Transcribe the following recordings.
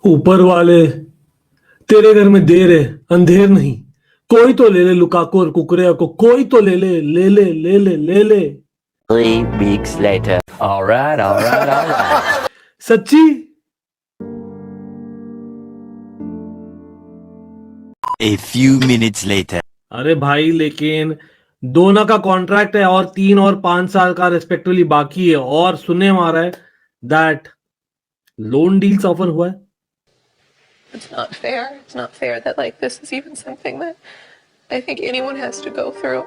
ऊपर वाले, तेरे घर में देर है अंधेर नहीं। कोई तो ले ले लुकाकू और कुकुरेया को, कोई तो ले ले ले ले ले ले ले ले। 3 weeks later. All right. सच्ची? A few minutes later. अरे भाई, लेकिन दोनों का कॉन्ट्रैक्ट है और 3 और 5 साल का रिस्पेक्टिवली बाकी है, और सुनने में आ रहा है दैट लोन डील्स ऑफर हुआ है। It's not fair. It's not fair that like this is even something that I think anyone has to go through.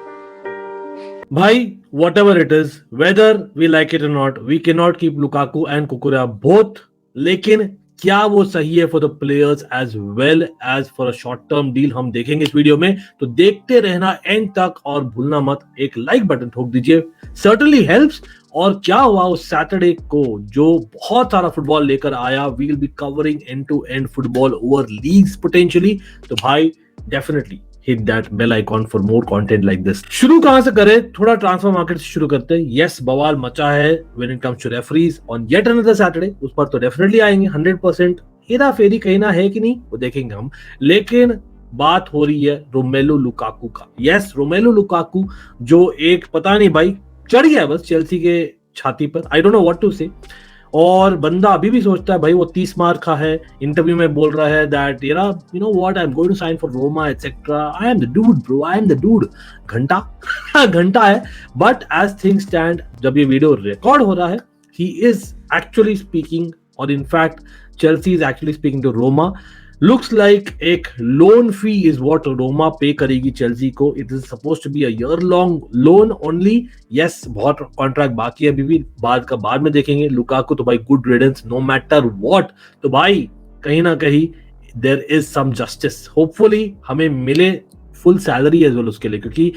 भाई, whatever it is, whether we like it or not, we cannot keep Lukaku and Kukurea both. लेकिन क्या वो सही है for the players as well as for a short term deal, हम देखेंगे इस video में। तो देखते रहना एंड तक, और भूलना मत एक लाइक बटन ठोक दीजिए, सर्टेनली हेल्प्स। और क्या हुआ उस सैटरडे को जो बहुत सारा फुटबॉल लेकर आया, we will be covering end to end football over leagues potentially. तो भाई definitely hit that bell icon for more content like this। शुरू कहां से करें? थोड़ा ट्रांसफर मार्केट से शुरू करते हैं। यस, बवाल मचा है when it comes to referees on yet another Saturday। उस पर तो डेफिनेटली आएंगे 100%। हेरा फेरी कहना है कि नहीं वो देखेंगे हम, लेकिन बात हो रही है रोमेलू लुकाकू का। यस, रोमेलू लुकाकू जो एक पता नहीं भाई चढ़ गया बस चेल्सी के छाती पर, I don't know what to say. और बंदा अभी भी सोचता है भाई वो 30 मार का है। इंटरव्यू में बोल रहा है that you know what, I am going to sign for Roma etcetera, I am the dude bro, I am the dude. घंटा घंटा है, बट एज थिंग्स स्टैंड, जब ये वीडियो रिकॉर्ड हो रहा है, ही इज एक्चुअली स्पीकिंग, और in fact Chelsea is actually speaking to Roma. Looks like एक loan fee is what Roma पे करेगी चेल्सी को। It is suppose to be a year long loan only. Yes, बहुत contract बाकी है अभी भी, बाद में देखेंगे। लुकाकू तो भाई good riddance no matter what. तो भाई कहीं ना कहीं there is some justice, hopefully हमें मिले फुल सैलरी एज वेल उसके लिए, क्योंकि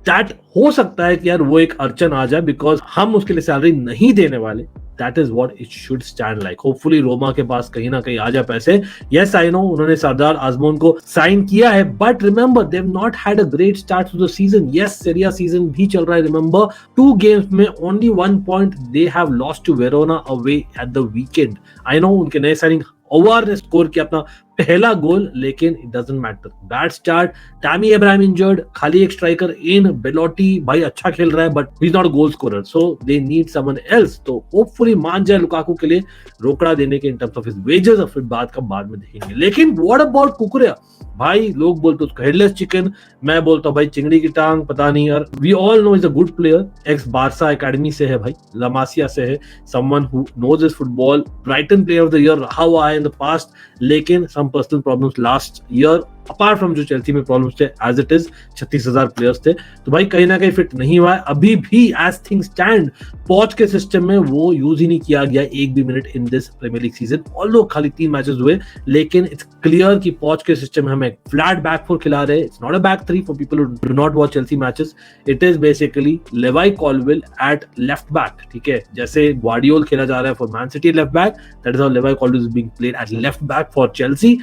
दैट हो सकता है कि यार वो एक अड़चन आ जाए, बिकॉज हम उसके लिए सैलरी नहीं देने वाले। That is what it should stand like। Hopefully Roma के पास कहीं ना कहीं आ जाए पैसे। Yes, I know उन्होंने सरदार आजमोन को साइन किया है, but remember they've not had a great start to the season। Yes, Serie A season भी चल रहा है। Remember 2 games में only 1 point they have lost to Verona away at the weekend। I know उनके नए signing over ने score किया अपना पहला गोल, लेकिन it doesn't matter. Bad start, Tammy Abraham injured, खाली एक स्ट्राइकर इन बेलोटी भाई अच्छा खेल रहा है, but he is not a goal scorer, so they need someone else. तो होपफुली मान जाए लुकाकू के लिए रोकड़ा देने के in terms of his wages, और फिर बात का बाद में देखेंगे। लेकिन व्हाट अबाउट कुकुरेया? भाई लोग बोलते उसको हेडलेस चिकन, मैं बोलता हूँ भाई चिंगड़ी की टांग, पता नहीं यार। We all know is a good player, ex Barca academy से है भाई, लमासिया से है, someone who knows his football, Brighton player of the year रहा हुआ है इन द पास्ट, लेकिन some personal problems last year, apart from जो चेल्सी में प्रॉब्लम्स थे, एज इट इज 36,000 प्लेयर्स थे, तो भाई कहीं ना कहीं फिट नहीं हुआ है अभी भी। एज थिंग स्टैंड पॉच के सिस्टम में वो यूज ही नहीं किया गया एक भी minute in this Premier League season. Although खाली 3 मैचेस हुए, लेकिन इट्स क्लियर कि पॉच के सिस्टम में हमें फ्लैट बैक 4 खिला रहे हैं। It's not a back 3 for people who do not watch Chelsea matches. It is basically Levi Colwill at left back, ठीक है, जैसे ग्वार्डियोल खेला जा रहा है for Man City left back, that is how Levi Colwill is being played at left back for Chelsea.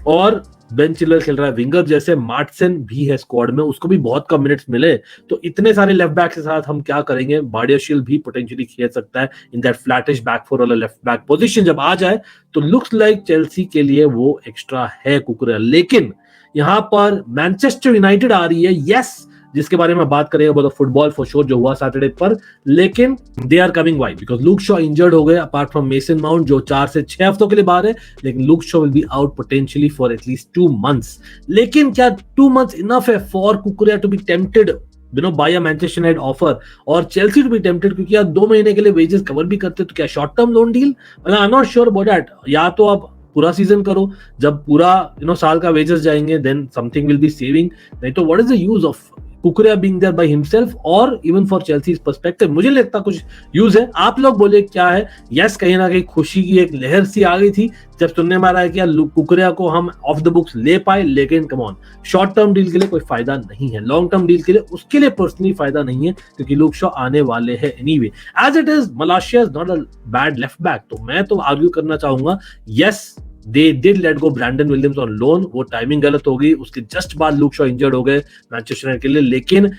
और Ben Chilwell खेल रहा है विंगर, जैसे मार्टसन भी है स्क्वाड में, उसको भी बहुत कम मिनट्स मिले। तो इतने सारे लेफ्ट बैक के साथ हम क्या करेंगे? बार्डियाशील भी पोटेंशियली खेल सकता है इन दैट फ्लैटिश बैक 4 वाला लेफ्ट बैक पोजीशन जब आ जाए, तो लुक्स लाइक चेल्सी के लिए वो एक्स्ट्रा है कुकुरेया। लेकिन यहां पर मैनचेस्टर यूनाइटेड आ रही है, यस, जिसके बारे में बात करेंगे बहुत फुटबॉल फॉर श्योर जो हुआ सैटरडे पर, लेकिन they are coming why because Luke Shaw injured हो गए, अपार्ट फ्रॉम मेसन माउंट जो 4 से 6 हफ्तों के लिए बाहर है, लेकिन Luke Shaw will be out potentially for at least 2 months। लेकिन क्या 2 months इनफ है for Cucurella to be tempted by a Manchester United offer, और चेल्सी टू बी टेम्प्टेड? क्योंकि यार 2 महीने के लिए वेजेस कवर भी करते, तो क्या short term loan deal? I am not sure about that. या तो आप पूरा सीजन करो, जब पूरा साल का वेजेस जाएंगे, then something will be saving, नहीं तो what is the use of Cucurella being there by himself or even for Chelsea's perspective? मुझे लगता कुछ यूज है। आप लोग बोले क्या है? यस, कहीं ना कहीं खुशी की एक लहर सी आ गई थी जब सुनने में आ रहा है कि यार कुकुरेया को हम ऑफ द बुक्स ले पाए, लेकिन come on, short term deal के लिए कोई फायदा नहीं है, लॉन्ग टर्म डील के लिए उसके लिए पर्सनली फायदा नहीं है, क्योंकि लुक शॉ आने वाले हैं anyway. As it is Malacia is not a bad left back, तो मैं तो आर्ग्यू करना चाहूंगा yes they did let go Brandon Williams on loan, वो टाइमिंग गलत हो गई, उसके जस्ट बाद लुक शॉ इंजर्ड हो गए मैनचेस्टर यूनाइटेड के लिए। लेकिन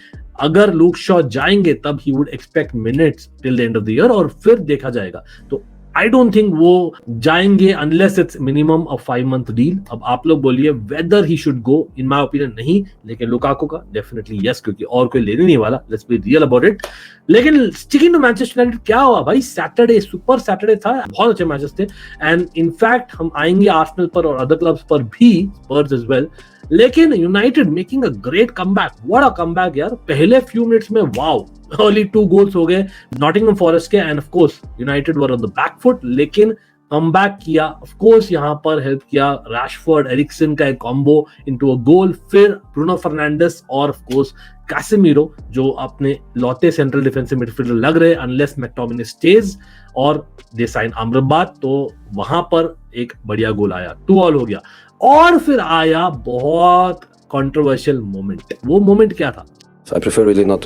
अगर लुक शॉ जाएंगे तब he would expect minutes till the end of the year, और फिर देखा जाएगा। तो आई डोंट थिंक वो जाएंगे unless it's minimum a 5 month deal. अब आप लोग बोलिए weather he should go, in my opinion नहीं, लेकिन लुकाकू का डेफिनेटली यस, क्योंकि और कोई लेने नहीं वाला, let's be real about it. लेकिन स्टिकिंग टू मैनचेस्टर यूनाइटेड, क्या हुआ भाई, सैटरडे सुपर सैटरडे था, बहुत अच्छे मैचेस थे, एंड इनफैक्ट हम आएंगे आर्सेनल पर और अदर क्लब्स पर भी, स्पर्स एज वेल। लेकिन United making a great comeback, what a comeback यार, पहले फ्यू मिनट्स में वाओ, अर्ली 2 goals हो गए नॉटिंघम फॉरेस्ट के, end of course United were on the back foot, लेकिन कमबैक किया। ऑफ कोर्स यहाँ पर हेल्प किया रैशफोर्ड एरिक्सन का एक कॉम्बो इनटू अ गोल, फिर ब्रूनो फर्नांडिस और ऑफ कोर्स कैसेमीरो, जो अपने लौते सेंट्रल डिफेंसिव मिडफील्डर लग रहे अनलेस मैकटोमिनी स्टेज और दे साइन अमराबाद, तो वहां पर एक बढ़िया गोल आया, 2-2 हो गया। और फिर आया बहुत कंट्रोवर्शियल मोमेंट। वो मोमेंट क्या था? So I prefer really not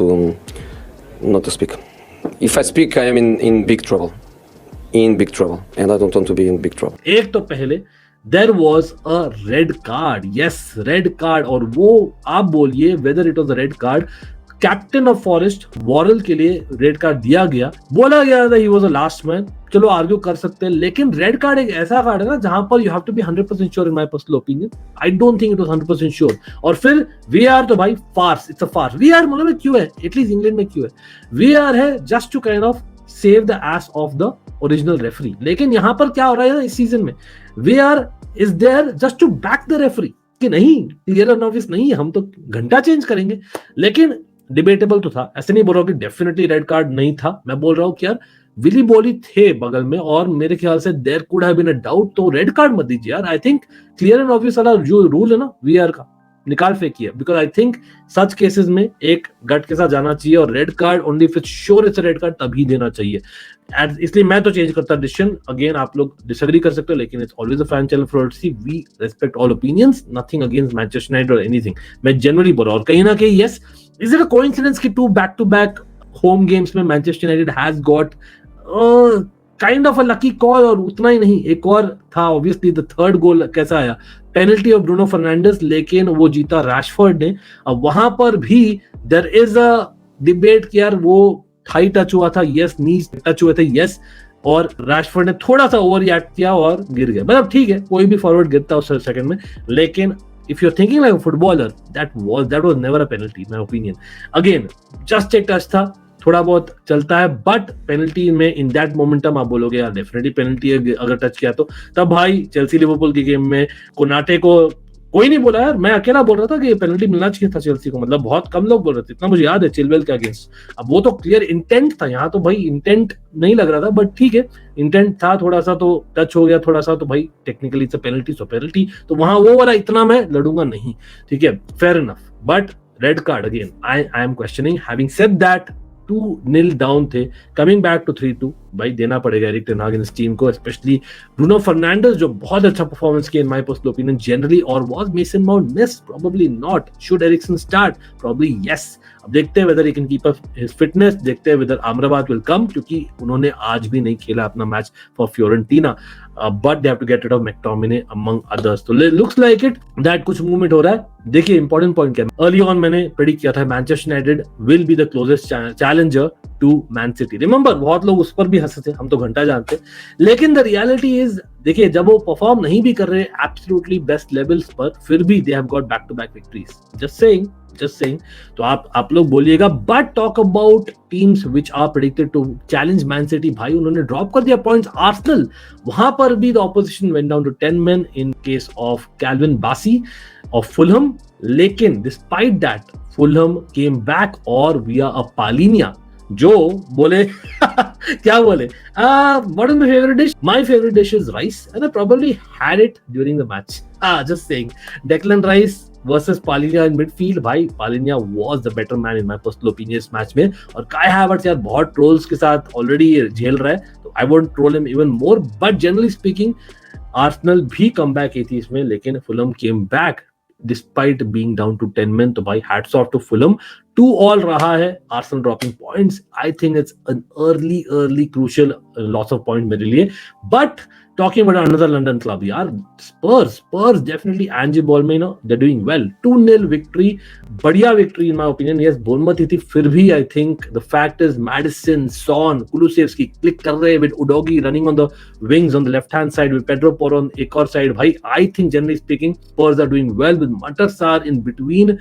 to speak. If I speak, I am in big trouble. In big trouble. And I don't want to be in big trouble. एक तो पहले there was a red card, yes red card, और वो आप बोलिए whether it was a red card, captain of Forest Worrall के लिए red card दिया गया, बोला गया था he was a last man, चलो आर्ग्यू कर सकते हैं, लेकिन रेड कार्ड एक ऐसा कार्ड है ना जहां पर you have to be 100% sure, in my personal opinion I don't think it was 100% sure. और फिर वीआर तो भाई farce, it's a farce. VAR मतलब में क्यों है, एटलीस्ट इंग्लैंड में क्यों है, वीआर है just to kind of save the ass of the original referee. लेकिन यहां पर क्या हो रहा है ना इस सीजन में, VAR is there just to back the referee कि नहीं क्लियर एंड ऑब्वियस नहीं है, हम तो घंटा चेंज करेंगे। लेकिन डिबेटेबल तो था, ऐसे नहीं बोल रहा हूँ कि डेफिनेटली रेड कार्ड नहीं था, मैं बोल रहा हूँ कि यार विली बॉली थे बगल में और मेरे ख्याल से there could have been a doubt, तो रेड कार्ड मत दीजिए यार। I think clear and obvious वाला जो रूल है ना वीआर का, निकाल फेंकिए, because I think such cases में एक गट के साथ जाना चाहिए और red card only if it's sure it's a red card तभी देना चाहिए। इसलिए मैं तो चेंज करता डिसीजन। अगेन आप लोग डिसएग्री कर सकते हो, लेकिन it's always a fan channel for see, we respect all opinions, nothing against Manchester United और एनीथिंग। मैं जनरली बोल रहा हूँ, और कहीं ना कहीं yes, is it a coincidence कि 2 back-to-back होम गेम्स में Manchester United has got kind of a lucky call, और उतना ही नहीं एक और था ऑब्वियसली, द थर्ड गोल कैसा आया, पेनल्टी ऑफ ब्रूनो फर्नांडिस, लेकिन वो जीता रैशफोर्ड ने। अब वहां पर भी देयर इज अ डिबेट कि यार वो थाई टच हुआ था, यस, नीज टच हुए थे, यस, और रैशफोर्ड ने थोड़ा सा ओवर रिएक्ट किया और गिर गया। मतलब ठीक है, कोई भी फॉरवर्ड गिरता उस सेकंड में, लेकिन if you're thinking like a footballer, that was never a penalty in my opinion. Again, just एक टच था, थोड़ा बहुत चलता है, बट पेनल्टी में इन दैट मोमेंटम आप बोलोगे यार डेफिनेटली पेनल्टी है अगर टच किया तो। तब भाई चेल्सी लिवरपूल की गेम में कोनाटे को कोई नहीं बोला यार, मैं अकेला बोल रहा था कि पेनल्टी मिलना चाहिए था चेल्सी को, मतलब बहुत कम लोग बोल रहे थे, इतना मुझे याद है चिलवेल के अगेंस्ट। अब वो तो क्लियर इंटेंट था, यहाँ तो भाई इंटेंट नहीं लग रहा था, बट ठीक है इंटेंट था, थोड़ा सा तो टच हो गया थोड़ा सा, तो भाई technically it's a penalty, so penalty, तो वहां वो वाला इतना मैं लड़ूंगा नहीं, ठीक है, fair enough. But red card again I am questioning. Having said that, 2-0 down थे, कमिंग बैक टू 3-2, भाई देना पड़ेगा एरिक टेन हाग इस टीम को, स्पेशली ब्रूनो फर्नांडिस जो बहुत अच्छा परफॉर्मेंस किया in my personal opinion generally. और was Mason Mount miss? Probably not. Should Eriksen start? Probably yes. अब देखते हैं whether he can keep up his fitness, देखते हैं वेदर अमराबाद विल कम, क्योंकि उन्होंने आज भी नहीं खेला अपना match for Fiorentina, but they have to get rid of McTominay among others. तो लुक्स लाइक इट दैट कुछ मूवमेंट हो रहा है। देखिए इंपॉर्टेंट पॉइंट क्या है, अर्ली ऑन मैंने प्रेडिक्ट किया था Manchester United will be the closest challenger to Man City. Remember बहुत लोग उस पर भी हंसे थे, हम तो घंटा जानते, लेकिन द रियलिटी इज, देखिए जब वो परफॉर्म नहीं भी कर रहे एब्सोल्युटली बेस्ट लेवल्स पर, फिर भी they have got back to back victories. Just saying. तो आप लोग बोलिएगा, but talk about teams which are predicted to challenge Man City, भाई उन्होंने ड्रॉप कर दिया पॉइंट्स। आर्सेनल, वहां पर भी the opposition went down to 10 men in case of Calvin Bassey of Fulham, लेकिन despite that Fulham came back और via अ पालिनिया जो बोले क्या बोले, what is my favorite dish? My favorite dish is rice and I probably had it during the match. Just saying. Declan Rice versus Palinja in midfield, भाई Palinja was the better man in my personal opinion इस match में। और Kai Havertz यार बहुत trolls के साथ already झेल रहा है, तो I won't troll him even more, but generally speaking Arsenal भी कम बैक की थी इसमें, लेकिन Fulham came back despite being down to 10 men, तो भाई hats off to Fulham 2-2 रहा है, Arsenal dropping points. I think it's an early crucial loss of point मेरे लिए. But talking about another London club, yaar, Spurs definitely. Ange Ballman, they're doing well. 2-0 victory, बढ़िया victory in my opinion. Yes, Bournemouth ही थी, फिर भी I think the fact is Maddison, Son, Kulusevski click कर रहे with Udogie running on the wings on the left hand side with Pedro Porro on एक और side. भाई, I think generally speaking Spurs are doing well with Matar in between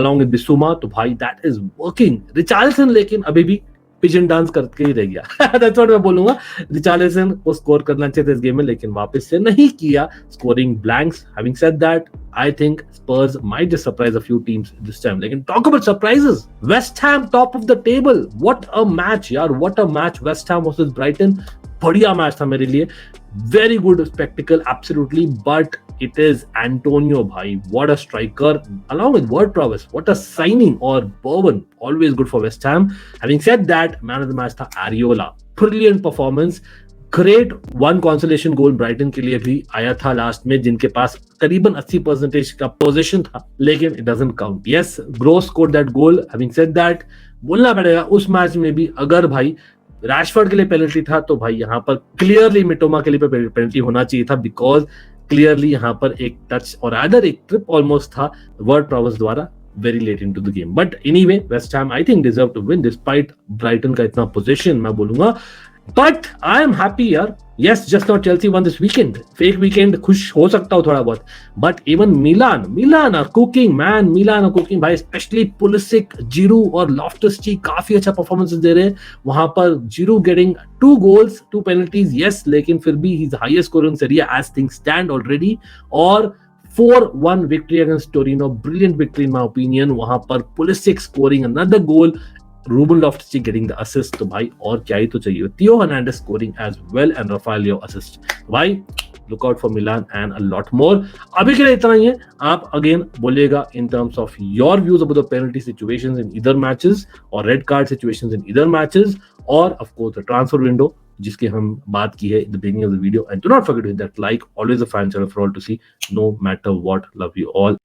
along with Bissouma. तो भाई that is working. Richarlison लेकिन अभी भी pigeon dance करके ही रह गया. That's what मैं बोलूंगा. रिचार्लिसन को स्कोर करना चाहिए था इस गेम में, लेकिन वापस से नहीं किया. Scoring blanks. Having said that, I think Spurs might just surprise a few teams this time. लेकिन talk about surprises. West Ham top of the table. What a match, यार. What a match. West Ham versus Brighton. बढ़िया match था मेरे लिए. Very good spectacle, absolutely. But it is Antonio, bhai. What a striker. Along with Ward Prowess. What a signing. Or Bowen. Always good for West Ham. Having said that, man of the match tha Areola. Brilliant performance. Great. 1 consolation goal Brighton के लिए भी आया था last में, जिनके पास करीबन 80% का position था, लेकिन it doesn't count. Yes, Gross scored that goal. Having said that, बोलना पड़ेगा उस मैच में भी अगर भाई रैशफोर्ड के लिए पेनल्टी था तो भाई यहाँ पर क्लियरली मिटोमा के लिए पेनल्टी होना चाहिए था, बिकॉज क्लियरली यहाँ पर एक टच और अदर एक ट्रिप ऑलमोस्ट था वर्ड प्रॉवर्स द्वारा very late into the game. But anyway, West Ham I think deserve to win despite Brighton का इतना पोजीशन मैं बोलूंगा. But I am happy यार. Yes, just not Chelsea won this weekend. Fake weekend खुश हो सकता हूँ थोड़ा बहुत. But even Milan are cooking, man. Milan are cooking भाई. Especially Pulisic, Giroud और Loftus-Cheek काफी अच्छा परफॉर्मेंस दे रहे हैं. वहां पर Giroud getting 2 goals, 2 penalties. Yes, लेकिन फिर भी he's the highest scorer in Serie A as things stand already. और 4-1 victory against Torino. Brilliant victory in my opinion. वहां पर Pulisic scoring another goal. Ruben Loftus-Cheek getting the assist. तो भाई और क्या ही तो चाहिए. Theo Hernandez scoring as well and Rafael Leao assist. भाई look out for Milan and a lot more. अभी के लिए इतना ही है. आप again बोलिएगा in terms of your views about the penalty situations in either matches or red card situations in either matches or of course the transfer window जिसकी हम बात की है in the beginning of the video. And do not forget to hit that like. Always a fan channel for all to see. No matter what. Love you all.